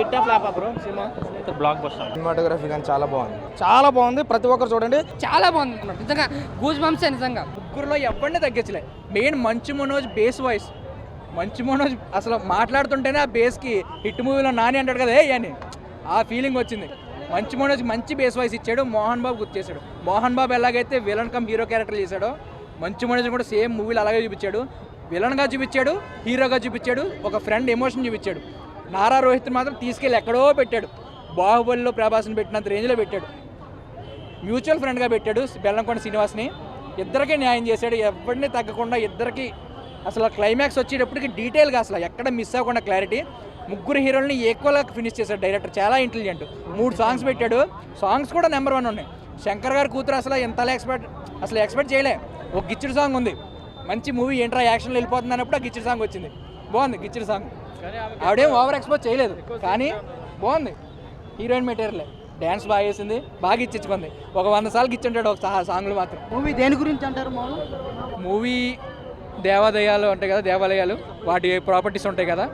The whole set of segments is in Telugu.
Hit flop bro cinema block buster cinematography కానీ చాలా బాగుంది ప్రతి ఒక్కరు చూడండి చాలా బాగుంది నిజంగా గూజ్ బంప్స్ నిజంగా ముగ్గురులో ఎవరిని తగ్గించలే main Manchu Manoj base voice Manchu Manoj అసలు మాట్లాడుతుంటేనే ఆ బేస్కి హిట్ మూవీలో నాని అంటాడు కదా ఏ అని ఆ ఫీలింగ్ వచ్చింది. మంచు మనోజ్ మంచి బేస్ వాయిస్ ఇచ్చాడు. మోహన్ బాబు గుర్తు చేశాడు. మోహన్ బాబు ఎలాగైతే విలన్ కమ్ హీరో క్యారెక్టర్ చేశాడో మంచు మనోజ్ కూడా సేమ్ మూవీలో అలాగే చూపించాడు. విలన్గా చూపించాడు, హీరోగా చూపించాడు, ఒక ఫ్రెండ్ ఎమోషన్ చూపించాడు. నారా రోహిత్ మాత్రం తీసుకెళ్ళి ఎక్కడో పెట్టాడు. బాహుబలిలో ప్రభాస్ని పెట్టినంత రేంజ్లో పెట్టాడు. మ్యూచువల్ ఫ్రెండ్గా పెట్టాడు బెల్లంకొండ శ్రీనివాస్ని. ఇద్దరికీ న్యాయం చేశాడు, ఎవరిని తగ్గకుండా ఇద్దరికి. అసలు క్లైమాక్స్ వచ్చేటప్పటికి డీటెయిల్గా అసలు ఎక్కడ మిస్ అవ్వకుండా క్లారిటీ. ముగ్గురు హీరోల్ని ఈక్వల్గా ఫినిష్ చేశాడు డైరెక్టర్. చాలా ఇంటెలిజెంట్. 3 సాంగ్స్ పెట్టాడు. సాంగ్స్ కూడా నెంబర్ 1 ఉన్నాయి. శంకర్ గారి కూతురు అసలు ఎంత ఎక్స్పెక్ట్ చేయలే. ఒక గిచ్చిడి సాంగ్ ఉంది. మంచి మూవీ ఏంట్రా యాక్షన్లో వెళ్ళిపోతుంది అన్నప్పుడు ఆ గిచ్చిడి సాంగ్ వచ్చింది. బాగుంది గిచ్చిడి సాంగ్. ఆవిడేం ఓవర్ ఎక్స్పోజ్ చేయలేదు కానీ బాగుంది. హీరోయిన్ మెటీరియల్ డ్యాన్స్ బాగా చేసింది, బాగా ఇచ్చించుకుంది. ఒక 100 సార్లు ఇచ్చింటాడు ఒక సాంగ్లు మాత్రం. మూవీ దేని గురించి అంటారు? మూవీ దేవాలయాలు ఉంటాయి కదా, దేవాలయాలు వాటి ప్రాపర్టీస్ ఉంటాయి కదా,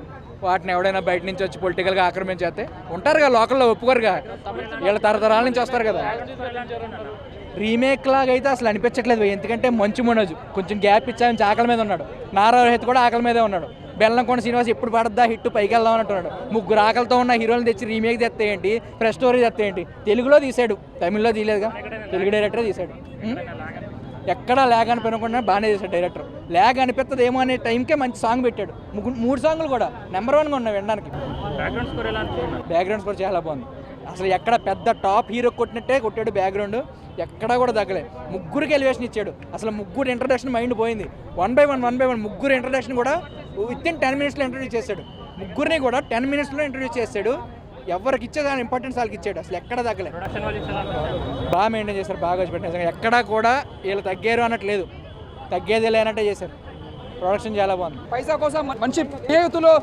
వాటిని ఎవడైనా బయట నుంచి వచ్చి పొలిటికల్గా ఆక్రమించేస్తే ఉంటారు కదా, లోకల్లో ఒప్పుకోరుగా, వీళ్ళ తరతరాల నుంచి వస్తారు కదా. రీమేక్ లాగా అయితే అసలు అనిపించట్లేదు. ఎందుకంటే మంచు మనోజ్ కొంచెం గ్యాప్ ఇచ్చామని ఆకలి మీద ఉన్నాడు. నారా రోహిత్ కూడా ఆకలి మీదే ఉన్నాడు. బెల్లంకొండ శ్రీనివాస్ ఎప్పుడు పడద్దా హిట్ పైకి వెళ్దాం అంటున్నాడు. ముగ్గురు ఆకలితో ఉన్న హీరోలు తెచ్చి రీమేక్ తెస్తే ఏంటి, ఫ్రెష్ స్టోరీ తెస్తే ఏంటి. తెలుగులో తీసాడు, తమిళ్లో తీయలేదుగా. తెలుగు డైరెక్టరే తీశాడు. ఎక్కడా ల్యాగ్ అనిపించకుండా బాగానే చేశాడు డైరెక్టర్. ల్యాగ్ అనిపిస్తుంది ఏమో అనే టైంకే మంచి సాంగ్ పెట్టాడు. 3 సాంగ్లు కూడా నెంబర్ 1గా ఉన్నాయి వినడానికి. బ్యాక్గ్రౌండ్ స్కోర్ చాలా బాగుంది. అసలు ఎక్కడ పెద్ద టాప్ హీరో కొట్టినట్టే కొట్టాడు. బ్యాక్గ్రౌండ్ ఎక్కడా కూడా తగ్గలే. ముగ్గురికి ఎలివేషన్ ఇచ్చాడు. అసలు ముగ్గురు ఇంట్రడక్షన్ మైండ్ పోయింది. 1 by 1 ముగ్గురు ఇంట్రడక్షన్ కూడా వితిన్ 10 minutesలో ఇంట్రడ్యూస్ చేశాడు. ముగ్గురిని కూడా 10 minutesలో ఇంట్రడ్యూస్ చేశాడు. ఎవరికి ఇచ్చేదాని ఇంపార్టెన్స్ వాళ్ళకి ఇచ్చాడు. అసలు ఎక్కడ తగ్గలే. బాగా మెయింటైన్ చేశారు, బాగా వచ్చి పెట్టారు. ఎక్కడా కూడా వీళ్ళు తగ్గారు అన్నట్లేదు, తగ్గేది లేనట్టే చేశారు. ప్రొడక్షన్ చాలా బాగుంది. పైసా కోసం మంచి స్నేహితులు,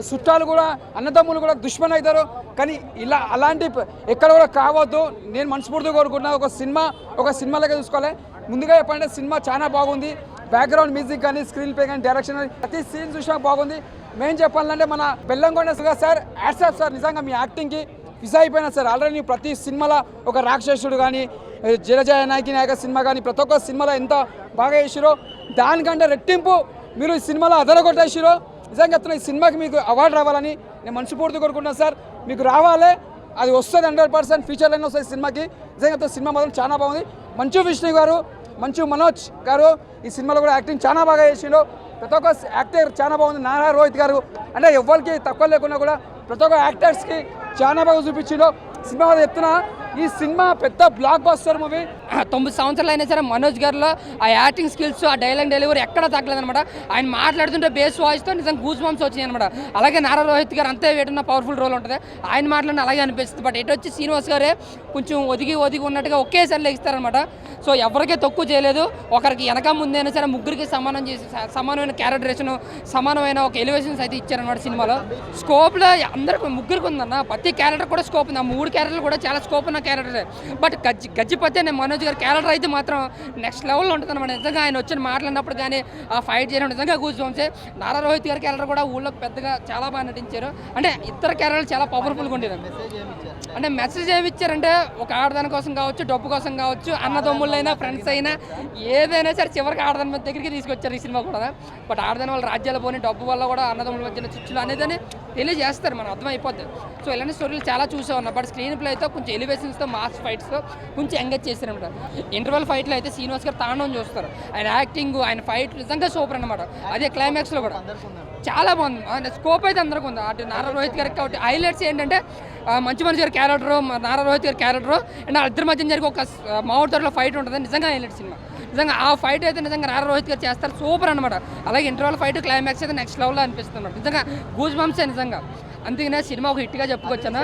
చుట్టాలు కూడా, అన్నదమ్ములు కూడా దుష్మన్ అవుతారు. కానీ అలాంటి ఎక్కడ కూడా కావద్దు. నేను మనస్ఫూర్తిగా కోరుకుంటున్నా. ఒక సినిమా లెక్క చూసుకోవాలి. ముందుగా చెప్పాలంటే సినిమా చాలా బాగుంది. బ్యాక్గ్రౌండ్ మ్యూజిక్ కానీ, స్క్రీన్ ప్లే కానీ, డైరెక్షన్ కానీ ప్రతి సీన్ చూసినా బాగుంది. మెయిన్ చెప్పాలంటే మన బెల్లంకొండ సార్ యాడ్సాప్ సార్, నిజంగా మీ యాక్టింగ్కి ఫిస్ అయిపోయినా సార్. ఆల్రెడీ ప్రతి సినిమాలో ఒక రాక్షసుడు కానీ, జలజయ నాయకి నాయక సినిమా కానీ ప్రతి ఒక్క సినిమాలో ఎంత బాగా చేసిరో దానికంటే రెట్టింపు మీరు ఈ సినిమాలో అదరగొట్టేసిరో. నిజంగా చెప్తున్నా, ఈ సినిమాకి మీకు అవార్డు రావాలని నేను మనస్ఫూర్తి కోరుకుంటున్నాను సార్. మీకు రావాలి, అది వస్తుంది 100%. ఫ్యూచర్లోనే వస్తుంది సినిమాకి. నిజంగా సినిమా మాత్రం చాలా బాగుంది. మంచు విష్ణు గారు, మంచు మనోజ్ గారు ఈ సినిమాలో కూడా యాక్టింగ్ చాలా బాగా చేసిండు. ప్రతి ఒక్క యాక్టర్ చాలా బాగుంది. నారా రోహిత్ గారు అంటే ఎవరికి తక్కువ లేకుండా కూడా ప్రతి ఒక్క యాక్టర్స్కి చాలా బాగా చూపించిండు. సినిమా చెప్తున్నా, ఈ సినిమా పెద్ద బ్లాక్ బస్టర్ మూవీ. 9 సంవత్సరాలు అయినా సరే మనోజ్ గారిలో ఆ యాక్టింగ్ స్కిల్స్, ఆ డైలాగ్ డెలివరీ ఎక్కడ తగ్గలేదనమాట. ఆయన మాట్లాడుతుంటే బేస్ వాయిస్తో నిజంగా గూస్ బంప్స్ వచ్చినాయి అనమాట. అలాగే నారా రోహిత్ గారు అంతే వేటున్న పవర్ఫుల్ రోల్ ఉంటుంది. ఆయన మాట్లాడిన అలాగే అనిపిస్తుంది. బట్ ఎటు వచ్చి శ్రీనివాస్ గారే కొంచెం ఒదిగి ఉన్నట్టుగా ఒకేసారి లెగిస్తారనమాట. సో ఎవరికీ తక్కువ చేయలేదు. ఒకరికి వెనక ముందైనా సరే ముగ్గురికి సమానమైన క్యారెక్టరేషన్, సమానమైన ఒక ఎలివేషన్స్ అయితే ఇచ్చారనమాట సినిమాలో. స్కోప్లో అందరికి ముగ్గురికి ఉందన్న. ప్రతి క్యారెక్టర్ కూడా స్కోప్ ఉంది. ఆ 3 క్యారెక్టర్లు కూడా చాలా స్కోప్ ఉన్న క్యారెక్టరే. బట్ గజ్జిపతి అనే మనోజ్ గారి క్యారెక్టర్ అయితే మాత్రం నెక్స్ట్ లెవెల్లో ఉంటుంది అనమాట. నిజంగా ఆయన వచ్చి మాట్లాడినప్పుడు కానీ ఆ ఫైట్ చేయడం నిజంగా కూర్చోంసే. నారా రోహిత్ గారి క్యారెక్టర్ కూడా ఊళ్ళో పెద్దగా చాలా బాగా నటించారు. అంటే ఇతర క్యారెక్టర్లు చాలా పవర్ఫుల్గా ఉండేది. అంటే మెసేజ్ ఏమి ఇచ్చారంటే, ఒక ఆడదాని కోసం కావచ్చు, డబ్బు కోసం కావచ్చు, అన్నదమ్ముళ్ళైనా ఫ్రెండ్స్ అయినా ఏదైనా సరే చివరికి ఆడదాని మీద దగ్గరికి తీసుకొచ్చారు ఈ సినిమా కూడా. బట్ ఆడదాని వాళ్ళ రాజ్యాలు పోని డబ్బు వల్ల కూడా అన్నదమ్ముల మధ్యన చిచ్చులు అనేది తెలియజేస్తారు, మనం అర్థమైపోద్ది. సో ఇలాంటి స్టోరీలు చాలా చూసే ఉన్నాం. బట్ స్క్రీన్ ప్లేతో కొంచెం ఎలివేషన్స్తో, మాస్ ఫైట్స్తో కొంచెం ఎంగేజ్ చేశారనమాట. ఇంటర్వల్ ఫైట్లో అయితే శ్రీనివాస్ గారు తాండవం చూస్తారు. ఆయన యాక్టింగ్, ఆయన ఫైట్ నిజంగా సూపర్ అనమాట. అదే క్లైమాక్స్లో కూడా చాలా బాగుంది. స్కోప్ అయితే అందరికీ ఉంది. అటు నారా రోహిత్ గారికి కాబట్టి హైలైట్స్ ఏంటంటే మంచు మనోజ్ గారి క్యారెక్టరు, నారా రోహిత్ గారి క్యారెక్టరు అండ్ ఇద్దరి మధ్య జరిగి ఒక మామిడితోటలో ఫైట్ ఉంటుంది. నిజంగా హైలైట్ సినిమా. నిజంగా ఆ ఫైట్ అయితే నిజంగా నారా రోహిత్ గారు చేస్తారు, సూపర్ అనమాట. అలాగే ఇంటర్వల్ ఫైట్, క్లైమాక్స్ అయితే నెక్స్ట్ లెవెల్లో అనిపిస్తుంది అనమాట. నిజంగా గూజ్ బంప్సే నిజంగా. అందుకనే సినిమా ఒక హిట్గా చెప్పుకొచ్చాను.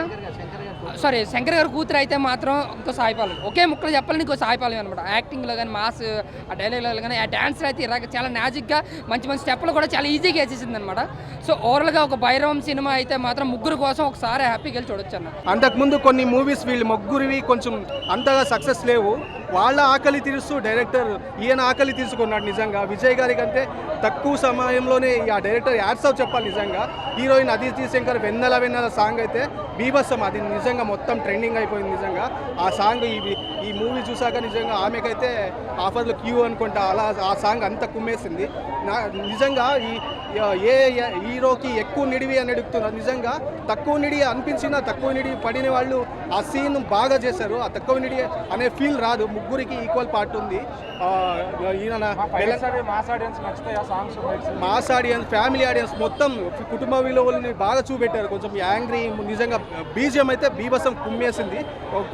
సారీ, శంకర్ గారు కూతురు అయితే మాత్రం ఇంకో సాయిపాలు. ఒకే ముక్కలు చెప్పాలని ఇంకో సాయిపాలు అనమాట. యాక్టింగ్లో కానీ, మాస్, ఆ డైలాగ్లో కానీ, ఆ డాన్స్లో అయితే ఇలాగ చాలా మ్యాజిక్గా మంచి స్టెప్లు కూడా చాలా ఈజీగా వేసేసింది అనమాట. సో ఓవరాల్గా ఒక భైరవం సినిమా అయితే మాత్రం ముగ్గురు కోసం ఒకసారి హ్యాపీగా వెళ్ళి చూడొచ్చు అన్న. అంతకుముందు కొన్ని మూవీస్ వీళ్ళు ముగ్గురివి కొంచెం అంతగా సక్సెస్ లేవు. వాళ్ళ ఆకలి తీరుస్తూ డైరెక్టర్ ఈయన ఆకలి తీసుకున్నాడు. నిజంగా విజయ్ గారి కంటే తక్కువ సమయంలోనే ఆ డైరెక్టర్ యాడ్స్ ఆఫ్ చెప్పాలి. నిజంగా హీరోయిన్ అదితి శంకర్ వెన్నెల సాంగ్ అయితే బీభత్సం, అది నిజంగా మొత్తం ట్రెండింగ్ అయిపోయింది. నిజంగా ఆ సాంగ్ ఈ మూవీ చూసాక నిజంగా ఆమెకైతే ఆఫర్లు క్యూ అనుకుంటా, అలా ఆ సాంగ్ అంత కుమ్మేసింది. నిజంగా ఏ హీరోకి ఎక్కువ నిడివి అని అడుగుతున్నారు. నిజంగా తక్కువ నిడి అనిపించినా తక్కువ నిడి పడిన వాళ్ళు ఆ సీన్ బాగా చేశారు. ఆ తక్కువ నిడి అనే ఫీల్ రాదు. ముగ్గురికి ఈక్వల్ పార్ట్ ఉంది. మాస్ ఆడియన్స్, ఫ్యామిలీ ఆడియన్స్ మొత్తం కుటుంబ విలువల్ని బాగా చూపెట్టారు. కొంచెం యాంగ్రీ, నిజంగా బీజియం అయితే బీభత్సం కుమ్మేసింది.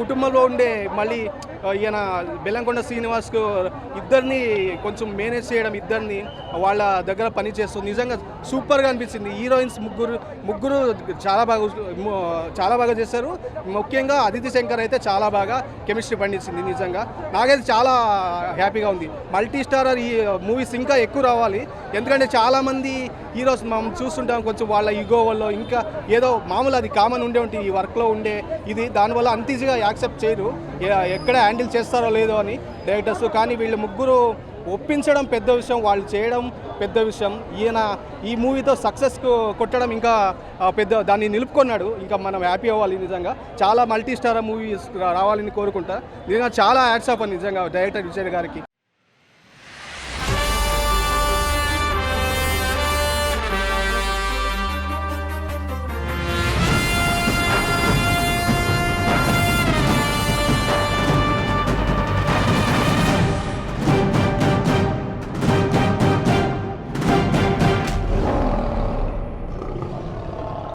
కుటుంబంలో ఉండే మళ్ళీ ఈయన బెల్లంకొండ శ్రీనివాస్కు ఇద్దరిని కొంచెం మేనేజ్ చేయడం, ఇద్దరిని వాళ్ళ దగ్గర పని చేస్తూ నిజంగా సూపర్గా అనిపించింది. హీరోయిన్స్ ముగ్గురు చాలా బాగా చేశారు. ముఖ్యంగా అదితి శంకర్ అయితే చాలా బాగా కెమిస్ట్రీ పండించింది. నిజంగా నాకైతే చాలా హ్యాపీగా ఉంది. మల్టీ స్టారర్ ఈ మూవీస్ ఇంకా ఎక్కువ రావాలి. ఎందుకంటే చాలామంది హీరోస్ మనం చూస్తుంటాం కొంచెం వాళ్ళ ఈగో వల్ల ఇంకా ఏదో మామూలు అది కామన్ ఉండే ఉంటుంది ఈ వర్క్లో ఉండే ఇది, దానివల్ల అంత ఈజీగా యాక్సెప్ట్ చేయరు, ఎక్కడ హ్యాండిల్ చేస్తారో లేదో అని డైరెక్టర్స్. కానీ వీళ్ళు ముగ్గురు ఒప్పించడం పెద్ద విషయం, వాళ్ళు చేయడం పెద్ద విషయం. ఈయన ఈ మూవీతో సక్సెస్కు కొట్టడం ఇంకా పెద్ద, దాన్ని నిలుపుకున్నాడు. ఇంకా మనం హ్యాపీ అవ్వాలి. నిజంగా చాలా మల్టీ స్టార్ మూవీస్ రావాలని కోరుకుంటా. నిజంగా చాలా హ్యాట్స్ ఆఫ్ అని నిజంగా డైరెక్టర్ విజయ్ గారికి.